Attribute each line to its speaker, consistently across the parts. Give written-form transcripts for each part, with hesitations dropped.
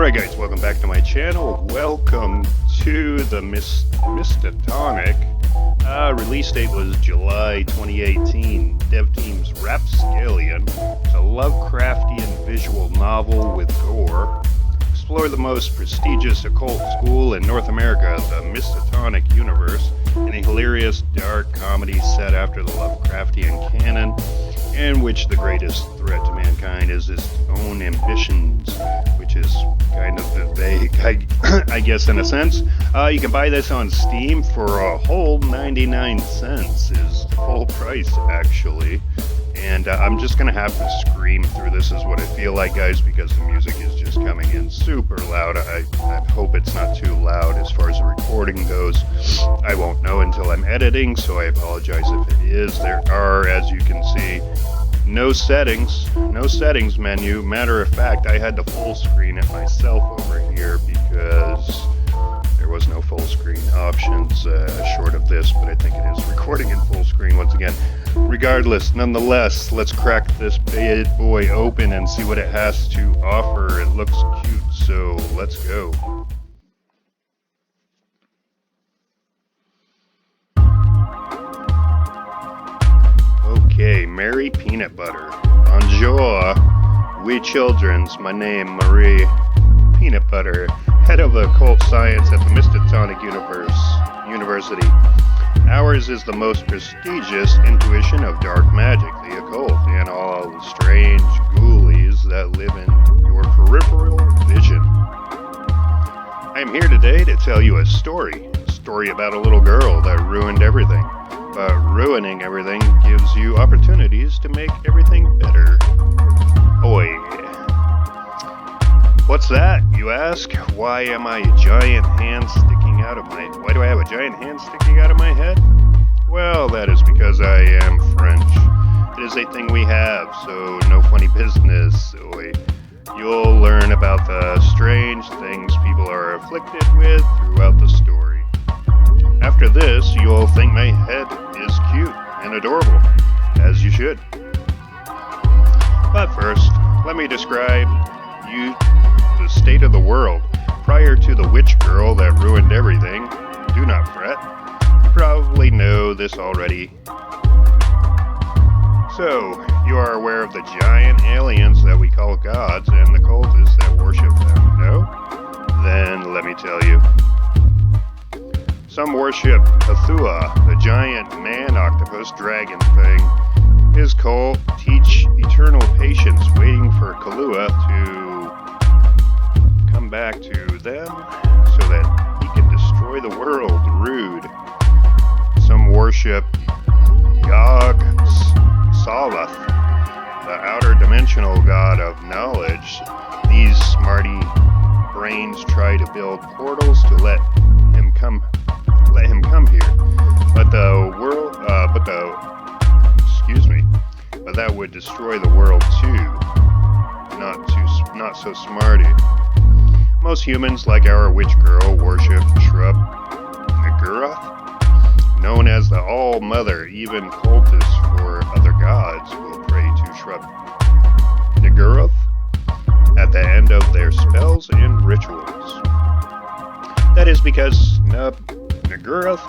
Speaker 1: Alright guys, welcome back to my channel. Welcome to the Miskatonic. Release date was July 2018. Dev team's Rapscallion. It's a Lovecraftian visual novel with gore. Explore the most prestigious occult school in North America, the Miskatonic universe, in a hilarious dark comedy set after the Lovecraftian canon, in which the greatest threat to mankind is its own ambitions, which is kind of vague, I guess, in a sense. You can buy this on Steam for a whole 99 cents is the full price, actually. And I'm just going to have to scream through this is what I feel like, guys, because the music is just coming in super loud. I hope it's not too loud as far as the recording goes. I won't know until I'm editing, so I apologize if it is. There are, as you can see, no settings menu. Matter of fact, I had to full screen it myself over here because there was no full screen options short of this, but I think it is recording in full screen once again. Regardless, nonetheless, let's crack this bad boy open and see what it has to offer. It looks cute, so let's go. Okay, Mary Peanut Butter. Bonjour, we children's. My name, Marie Peanut Butter, head of occult science at the Miskatonic University. Ours is the most prestigious intuition of dark magic, the occult, and all the strange ghoulies that live in your peripheral vision. I am here today to tell you a story about a little girl that ruined everything. But ruining everything gives you opportunities to make everything better. Oi. What's that, you ask? Why do I have a giant hand sticking out of my head? Well, that is because I am French. It is a thing we have, so no funny business. Oi. You'll learn about the strange things people are afflicted with throughout the story. After this, you'll think my head is cute and adorable, as you should. But first, let me describe you the state of the world prior to the witch girl that ruined everything. Do not fret. You probably know this already. So, you are aware of the giant aliens that we call gods and the cultists that worship them, no? Then let me tell you. Some worship Cthulhu, the giant man-octopus dragon thing. His cult teach eternal patience, waiting for Kahlua to come back to them so that he can destroy the world. Rude. Some worship Yog Sothoth, the outer dimensional god of knowledge. These smarty brains try to build portals to let him come here, but that would destroy the world too. Not so smarty. Most humans, like our witch girl, worship shrub Nagurath, known as the All Mother. Even cultists for other gods will pray to shrub Nagurath at the end of their spells and rituals. That is because Nagurath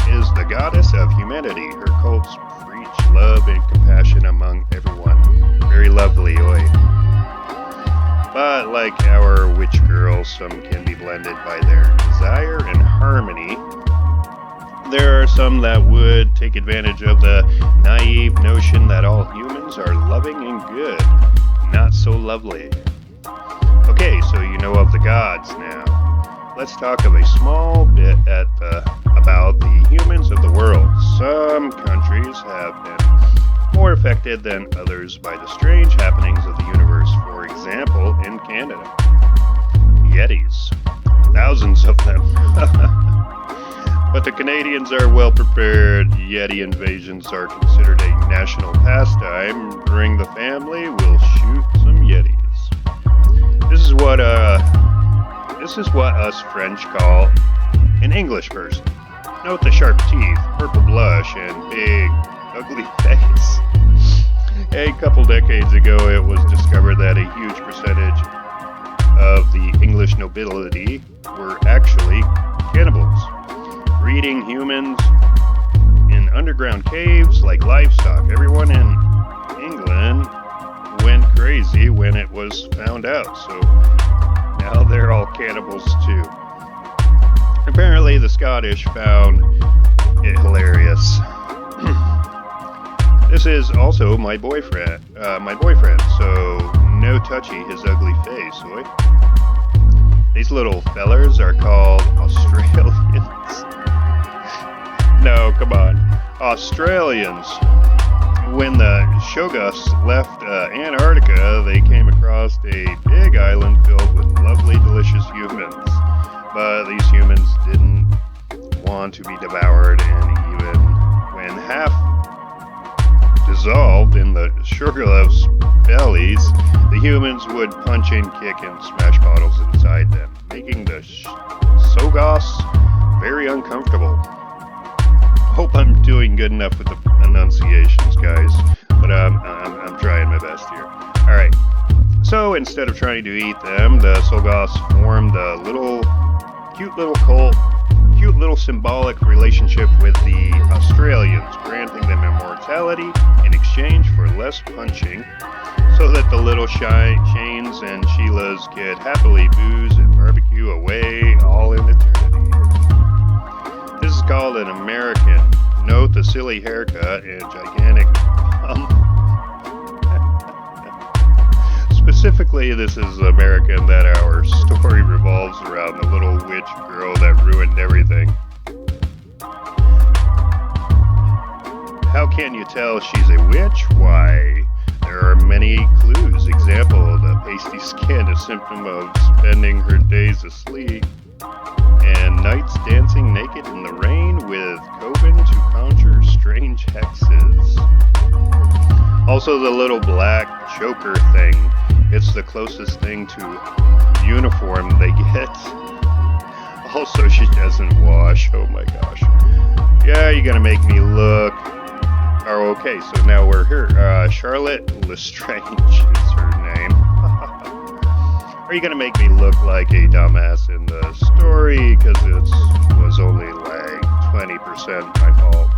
Speaker 1: is the goddess of humanity. Her cults preach love and compassion among everyone. Very lovely, oi. But like our witch girl, some can be blended by their desire and harmony. There are some that would take advantage of the naive notion that all humans are loving and good. Not so lovely. Okay, so you know of the gods now. Let's talk of a small bit about the humans of the world. Some countries have been more affected than others by the strange happenings of the universe. For example, in Canada, Yetis. Thousands of them. But the Canadians are well prepared. Yeti invasions are considered a national pastime. Bring the family, we'll shoot some Yetis. This is what us French call an English person. Note the sharp teeth, purple blush, and big, ugly face. A couple decades ago, it was discovered that a huge percentage of the English English nobility were actually cannibals, breeding humans in underground caves like livestock. Everyone in England went crazy when it was found out, so now they're all cannibals too. Apparently the Scottish found it hilarious. This is also my boyfriend, so no touchy his ugly face, oi. These little fellers are called Australians. No, come on. Australians. When the Shoguns left Antarctica, they came across a big island filled with lovely, delicious humans. But these humans didn't want to be devoured, and even when half dissolved in the Shoguns' bellies, the humans would punch and kick and smash bottles inside them, making the Shoguns very uncomfortable. Hope I'm doing good enough with the enunciations, guys, but I'm trying my best here. Alright, so instead of trying to eat them, the Shoguns formed a cute little symbolic relationship with the Australians, granting them immortality in exchange for less punching, so that the little Shanes and Sheilas could happily booze and barbecue away all in eternity. This is called an American. Note the silly haircut and gigantic bum. Specifically, this is American that our story revolves around the little witch girl that ruined everything. How can you tell she's a witch? Why, there are many clues. Example, the pasty skin, a symptom of spending her days asleep, and nights dancing naked in the rain with coven to conjure strange hexes. Also the little black choker thing. It's the closest thing to uniform they get. Also, she doesn't wash. Oh my gosh. Yeah, you're gonna make me look. Oh, okay, so now we're here. Charlotte Lestrange is her name. Are you gonna make me look like a dumbass in the story? Because it was only like 20% my fault.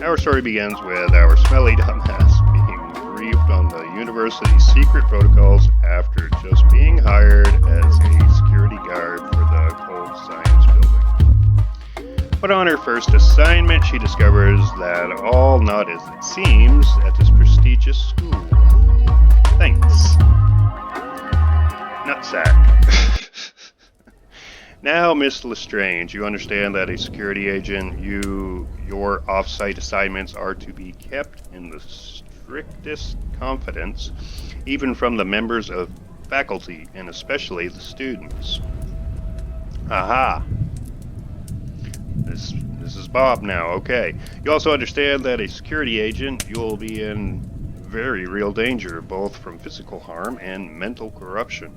Speaker 1: Our story begins with our smelly dumbass being briefed on the university's secret protocols after just being hired as a security guard for the occult science building. But on her first assignment, she discovers that all not as it seems at this prestigious school. Thanks. Nutsack. Now, Miss Lestrange, you understand that a security agent, your off-site assignments are to be kept in the strictest confidence, even from the members of faculty, and especially the students. Aha! This is Bob now, okay. You also understand that a security agent, you'll be in very real danger, both from physical harm and mental corruption.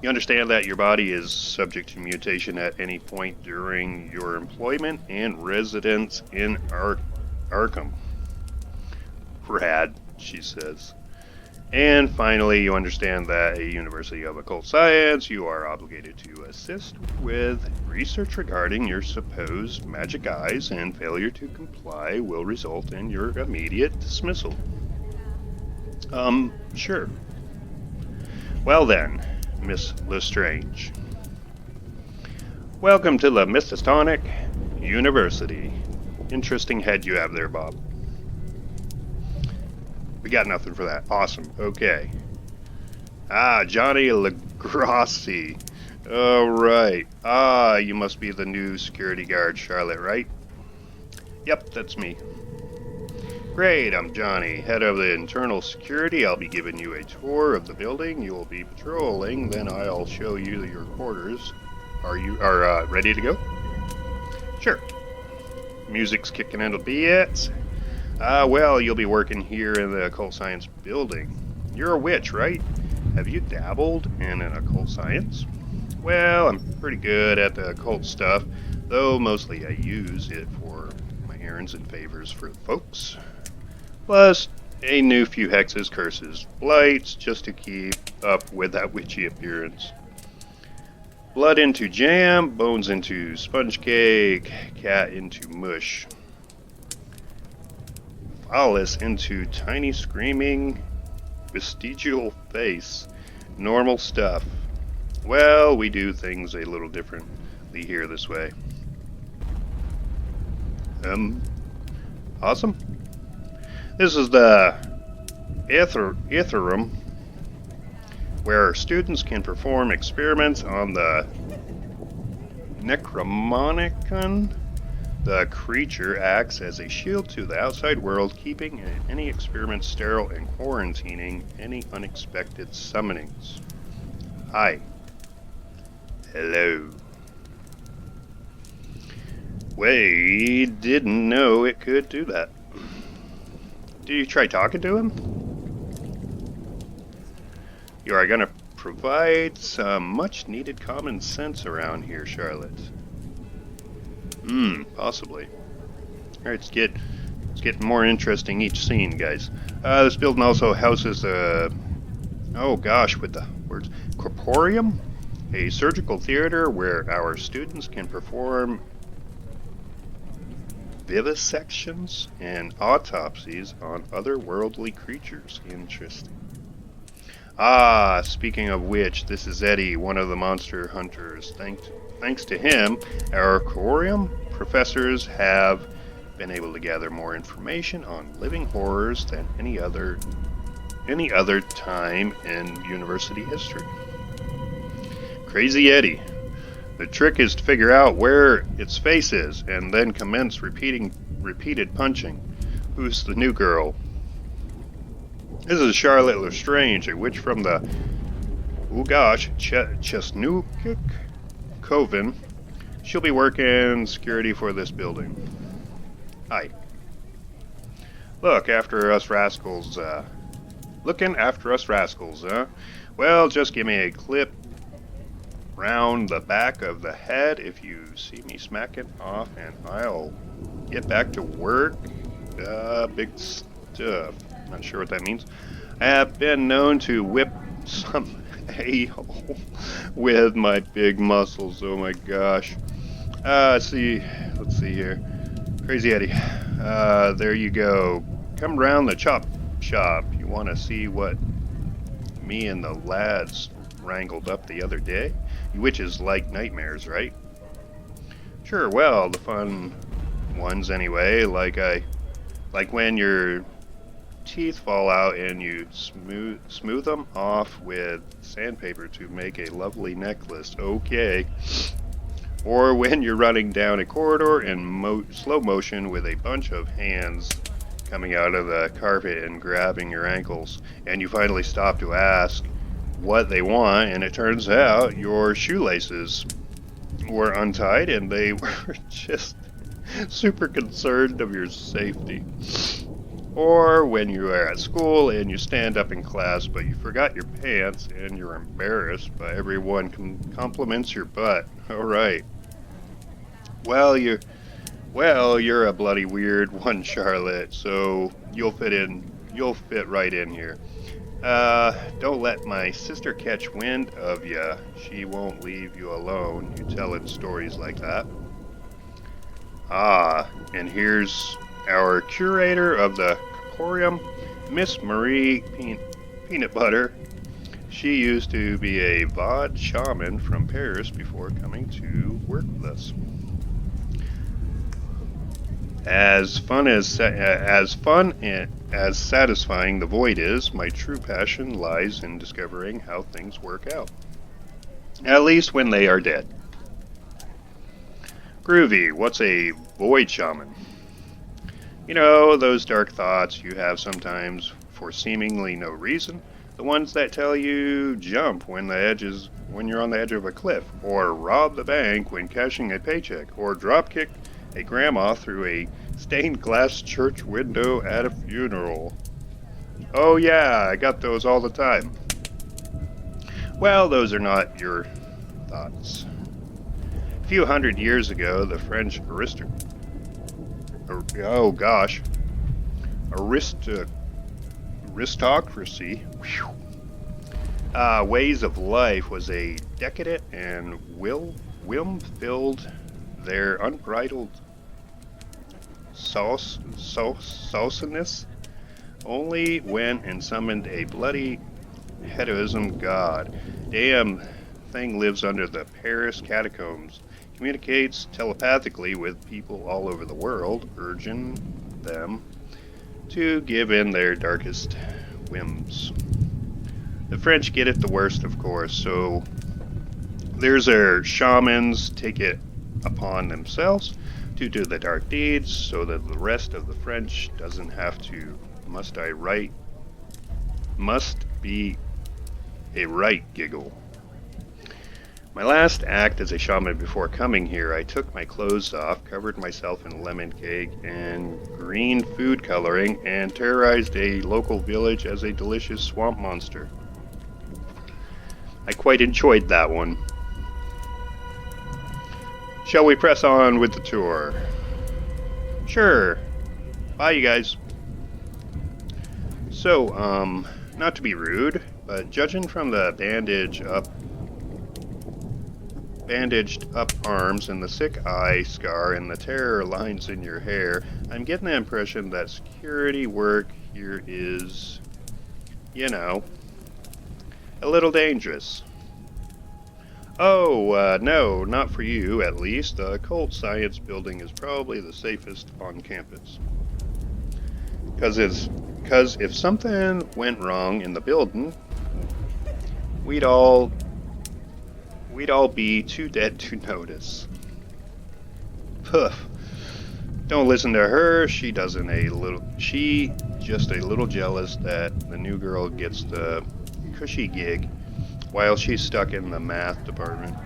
Speaker 1: You understand that your body is subject to mutation at any point during your employment and residence in Arkham. Rad, she says. And finally, you understand that a University of Occult Science, you are obligated to assist with research regarding your supposed magic eyes, and failure to comply will result in your immediate dismissal. Sure. Well then, Miss Lestrange. Welcome to the Miskatonic University. Interesting head you have there, Bob. We got nothing for that. Awesome. Okay. Johnny Legrossi. Oh, right. You must be the new security guard, Charlotte, right? Yep, that's me. Great, I'm Johnny, head of the internal security. I'll be giving you a tour of the building. You'll be patrolling, then I'll show you your quarters. Are you ready to go? Sure. Music's kicking in a bit. Well, you'll be working here in the occult science building. You're a witch, right? Have you dabbled in an occult science? Well, I'm pretty good at the occult stuff, though mostly I use it for my errands and favors for the folks. Plus, a new few hexes, curses, blights, just to keep up with that witchy appearance. Blood into jam, bones into sponge cake, cat into mush. Phallus into tiny screaming vestigial face. Normal stuff. Well, we do things a little differently here this way. Awesome. This is the Aetherum, where students can perform experiments on the Necromonicon. The creature acts as a shield to the outside world, keeping any experiments sterile and quarantining any unexpected summonings. Hi. Hello. We didn't know it could do that. Did you try talking to him? You are going to provide some much needed common sense around here, Charlotte. Possibly. Alright, let's get more interesting each scene, guys. This building also houses oh gosh, with the words, corporeum? A surgical theater where our students can perform vivisections and autopsies on otherworldly creatures. Interesting. Ah, speaking of which, this is Eddie, one of the monster hunters. Thanks to him, our aquarium professors have been able to gather more information on living horrors than any other time in university history. Crazy Eddie. The trick is to figure out where its face is, and then commence repeated punching. Who's the new girl? This is Charlotte Lestrange, a witch from the, oh gosh, Chesnukik Coven. She'll be working security for this building. Hi. Looking after us rascals, huh? Well, just give me a clip round the back of the head if you see me smacking off, and I'll get back to work. Big stuff. Not sure what that means. I have been known to whip some a-hole with my big muscles. Oh my gosh. Let's see here. Crazy Eddie. There you go. Come round the chop shop. You want to see what me and the lads wrangled up the other day? You witches like nightmares, right? Sure, well, the fun ones anyway. Like when your teeth fall out and you smooth them off with sandpaper to make a lovely necklace. Okay. Or when you're running down a corridor in slow motion with a bunch of hands coming out of the carpet and grabbing your ankles, and you finally stop to ask what they want, and it turns out your shoelaces were untied and they were just super concerned of your safety. Or when you are at school and you stand up in class but you forgot your pants and you're embarrassed but everyone compliments your butt. Alright. Well, you're a bloody weird one, Charlotte, so you'll fit right in here. Don't let my sister catch wind of ya. She won't leave you alone, you telling stories like that. Ah, and here's our curator of the Corporium, Miss Marie Peanut Butter. She used to be a Vod shaman from Paris before coming to work with us. As fun and as satisfying the void is, my true passion lies in discovering how things work out. At least when they are dead. Groovy, what's a void shaman? You know, those dark thoughts you have sometimes for seemingly no reason. The ones that tell you jump when you're on the edge of a cliff, or rob the bank when cashing a paycheck, or dropkick a grandma through a stained glass church window at a funeral. Oh yeah, I got those all the time. Well, those are not your thoughts. A few hundred years ago, the French aristocracy ways of life was a decadent and whim-filled. Their unbridled sauciness only went and summoned a bloody hedonism god. Damn thing lives under the Paris catacombs, communicates telepathically with people all over the world, urging them to give in their darkest whims. The French get it the worst, of course, so there's their shamans take it upon themselves to do the dark deeds so that the rest of the French doesn't have to. Must be a right giggle. My last act as a shaman before coming here, I took my clothes off, covered myself in lemon cake and green food coloring, and terrorized a local village as a delicious swamp monster. I quite enjoyed that one. Shall we press on with the tour? Sure. Bye, you guys. So, not to be rude, but judging from the bandaged up arms and the sick eye scar and the terror lines in your hair, I'm getting the impression that security work here is, a little dangerous. Oh, no, not for you, at least. The occult science building is probably the safest on campus. Because if something went wrong in the building, we'd all be too dead to notice. Poof. Don't listen to her. She just a little jealous that the new girl gets the cushy gig while she's stuck in the math department.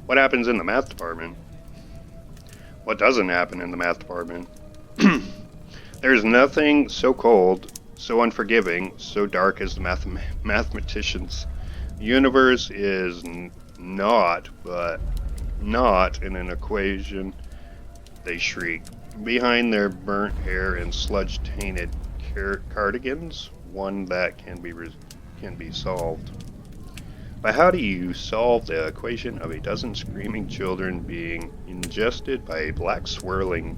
Speaker 1: What happens in the math department? What doesn't happen in the math department? There's nothing so cold, so unforgiving, so dark as the mathematicians. The universe is not in an equation, they shriek. Behind their burnt hair and sludge-tainted cardigans, one that can be solved. But how do you solve the equation of a dozen screaming children being ingested by a black swirling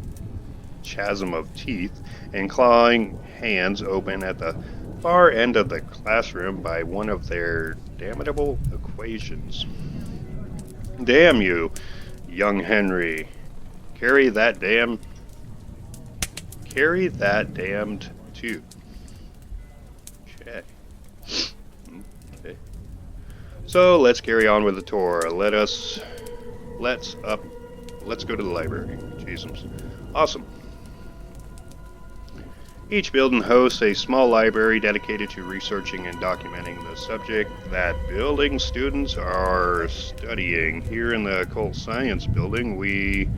Speaker 1: chasm of teeth and clawing hands open at the far end of the classroom by one of their damnable equations? Damn you, young Henry. Carry that damned too. Okay. So let's carry on with the tour. Let's go to the library. Jesus. Awesome. Each building hosts a small library dedicated to researching and documenting the subject that building students are studying. Here in the occult science building, we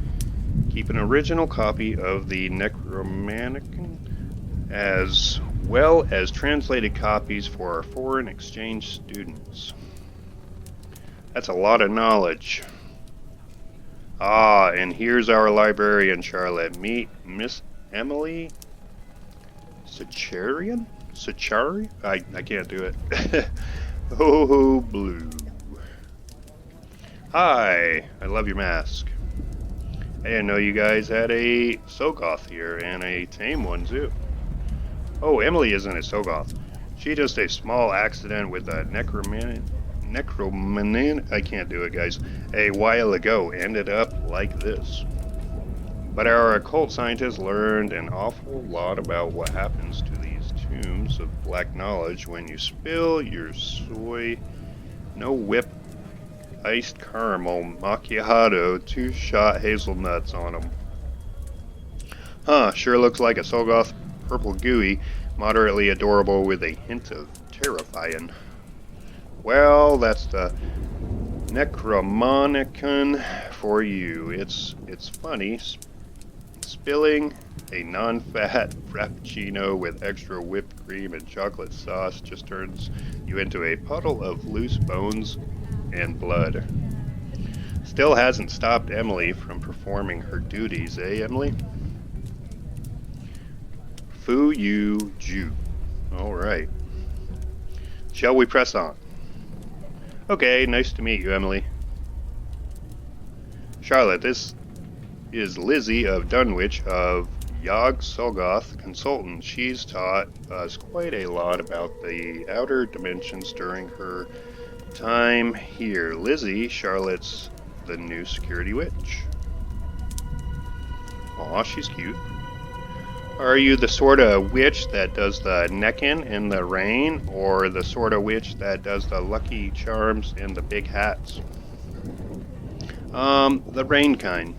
Speaker 1: keep an original copy of the Necromanicon, as well as translated copies for our foreign exchange students. That's a lot of knowledge. Ah, and here's our librarian, Charlotte. Meet Miss Emily Sacharian? Sachari? I can't do it. Oh, blue. Hi, I love your mask. I didn't know you guys had a Sogoth here, and a tame one too. Oh, Emily isn't a Sogoth. She just a small accident with a necromanin, I can't do it, guys, a while ago, ended up like this. But our occult scientists learned an awful lot about what happens to these tombs of black knowledge when you spill your soy, no whip, iced caramel macchiato, 2-shot hazelnuts on them. Huh, sure looks like a Sogoth purple gooey, moderately adorable with a hint of terrifying. Well, that's the Necromonicon for you. It's funny. Spilling a non-fat frappuccino with extra whipped cream and chocolate sauce just turns you into a puddle of loose bones and blood. Still hasn't stopped Emily from performing her duties, eh, Emily? Fu you Jew. Alright. Shall we press on? Okay, nice to meet you, Emily. Charlotte, this is Lizzie of Dunwich of Yog Soggoth Consultant. She's taught us quite a lot about the outer dimensions during her time here. Lizzie, Charlotte's the new security witch. Aw, she's cute. Are you the sort of witch that does the necking in the rain, or the sort of witch that does the lucky charms and the big hats? The rain kind.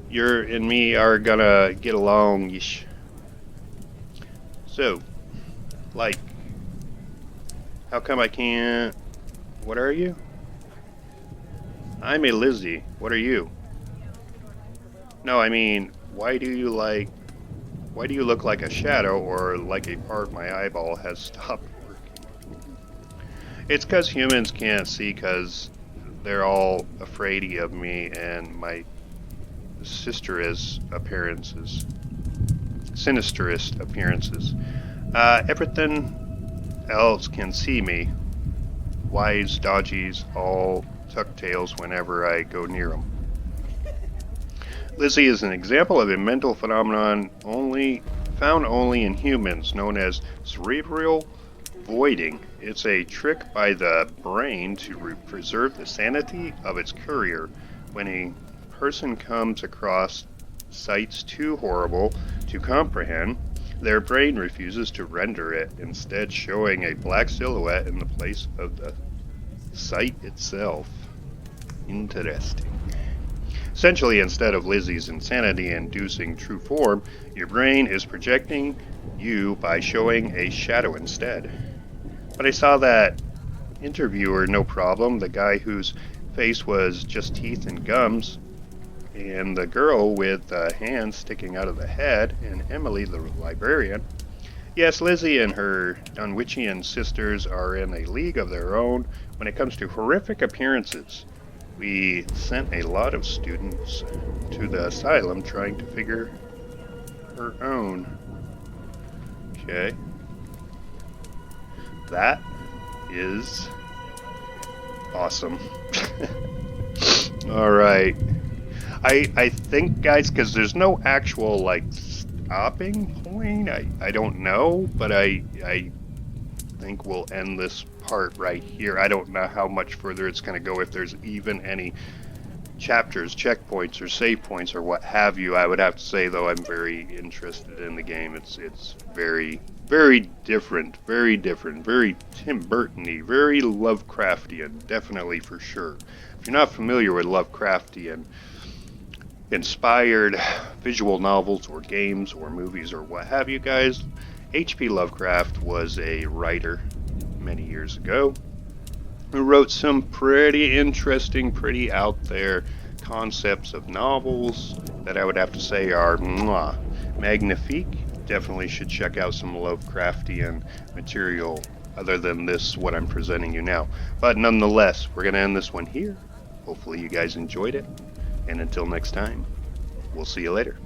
Speaker 1: You and me are gonna get along-ish. So, like, how come I can't... What are you? I'm a Lizzie. What are you? No, I mean, why do you look like a shadow, or like a part of my eyeball has stopped working? It's because humans can't see, because they're all afraidy of me and my sinisterest appearances. Everything else can see me. Wise dodgies all tuck tails whenever I go near them. Lizzie is an example of a mental phenomenon found only in humans, known as cerebral voiding. It's a trick by the brain to preserve the sanity of its courier. When a person comes across sights too horrible to comprehend, their brain refuses to render it, instead showing a black silhouette in the place of the sight itself. Interesting. Essentially, instead of Lizzie's insanity-inducing true form, your brain is projecting you by showing a shadow instead. But I saw that interviewer no problem, the guy whose face was just teeth and gums, and the girl with hands sticking out of the head, and Emily the librarian. Yes, Lizzie and her Dunwichian sisters are in a league of their own when it comes to horrific appearances. We sent a lot of students to the asylum trying to figure her own. Okay. That is awesome. Alright. I think, guys, because there's no actual, like, stopping point, I don't know, but I think we'll end this part right here. I don't know how much further it's going to go, if there's even any chapters, checkpoints, or save points, or what have you. I would have to say, though, I'm very interested in the game. It's very, very different, very Tim Burton-y, very Lovecraftian, definitely, for sure. If you're not familiar with Lovecraftian inspired visual novels or games or movies or what have you, guys, H.P. Lovecraft was a writer many years ago who wrote some pretty interesting, pretty out there concepts of novels that I would have to say are magnifique. Definitely should check out some Lovecraftian material other than this, what I'm presenting you now. But nonetheless, we're going to end this one here. Hopefully you guys enjoyed it. And until next time, we'll see you later.